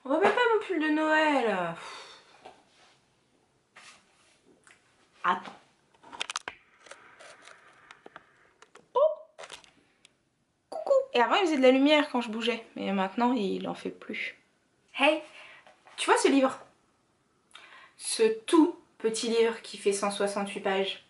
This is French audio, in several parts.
On voit même pas mon pull de Noël. Attends. Coucou. Et avant il faisait de la lumière quand je bougeais, mais maintenant il en fait plus. Hey, tu vois ce livre? Ce tout petit livre qui fait 168 pages.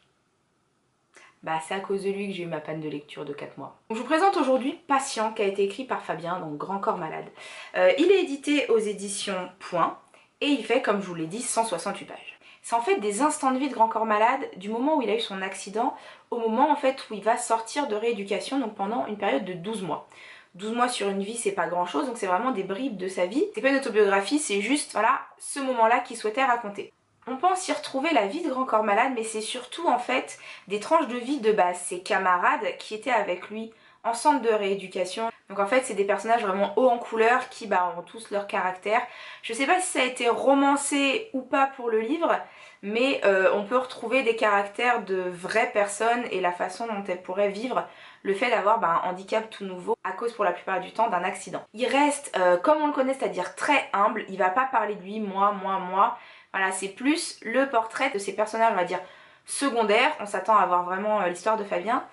Bah c'est à cause de lui que j'ai eu ma panne de lecture de 4 mois. Je vous présente aujourd'hui Patient, qui a été écrit par Fabien, donc Grand Corps Malade. Il est édité aux éditions Point et il fait, comme je vous l'ai dit, 168 pages. C'est en fait des instants de vie de Grand Corps Malade du moment où il a eu son accident au moment en fait où il va sortir de rééducation, donc pendant une période de 12 mois. 12 mois sur une vie, c'est pas grand chose, donc c'est vraiment des bribes de sa vie. C'est pas une autobiographie, c'est juste, voilà, ce moment-là qu'il souhaitait raconter. On pense y retrouver la vie de Grand Corps Malade, mais c'est surtout en fait des tranches de vie de ses camarades qui étaient avec lui en centre de rééducation. Donc en fait c'est des personnages vraiment hauts en couleur qui ont tous leur caractère. Je sais pas si ça a été romancé ou pas pour le livre, mais on peut retrouver des caractères de vraies personnes et la façon dont elles pourraient vivre le fait d'avoir un handicap tout nouveau à cause pour la plupart du temps d'un accident. Il reste comme on le connaît, c'est-à-dire très humble, il va pas parler de lui, moi. Voilà, c'est plus le portrait de ces personnages, on va dire, secondaires. On s'attend à voir vraiment l'histoire de Fabien.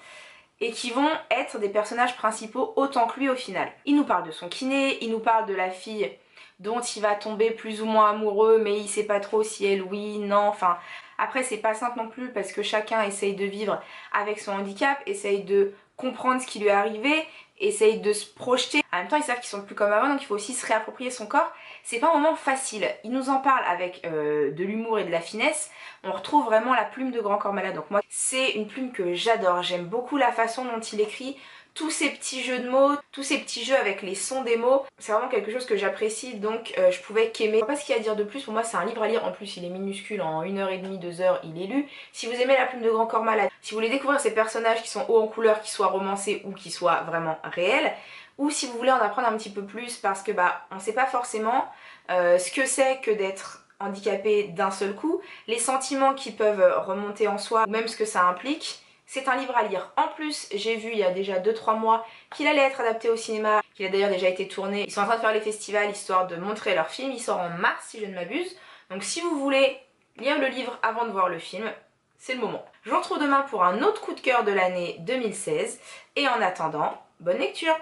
Et qui vont être des personnages principaux autant que lui au final. Il nous parle de son kiné, il nous parle de la fille dont il va tomber plus ou moins amoureux, mais il sait pas trop si elle oui, non, enfin... Après c'est pas simple non plus parce que chacun essaye de vivre avec son handicap, essaye de comprendre ce qui lui est arrivé, essaye de se projeter. En même temps ils savent qu'ils sont plus comme avant, donc il faut aussi se réapproprier son corps. C'est pas un moment facile. Il nous en parle avec de l'humour et de la finesse. On retrouve vraiment la plume de Grand Corps Malade. Donc moi c'est une plume que j'adore. J'aime beaucoup la façon dont il écrit, tous ces petits jeux de mots, tous ces petits jeux avec les sons des mots, c'est vraiment quelque chose que j'apprécie, donc je pouvais qu'aimer. Je sais pas ce qu'il y a à dire de plus, pour moi c'est un livre à lire, en plus il est minuscule, en 1h30, 2 heures il est lu. Si vous aimez la plume de Grand Corps Malade, si vous voulez découvrir ces personnages qui sont hauts en couleur, qui soient romancés ou qui soient vraiment réels, ou si vous voulez en apprendre un petit peu plus parce que on sait pas forcément ce que c'est que d'être handicapé d'un seul coup, les sentiments qui peuvent remonter en soi, ou même ce que ça implique. C'est un livre à lire. En plus, j'ai vu il y a déjà 2-3 mois qu'il allait être adapté au cinéma, qu'il a d'ailleurs déjà été tourné. Ils sont en train de faire les festivals histoire de montrer leur film. Il sort en mars si je ne m'abuse. Donc si vous voulez lire le livre avant de voir le film, c'est le moment. Je vous retrouve demain pour un autre coup de cœur de l'année 2016. Et en attendant, bonne lecture!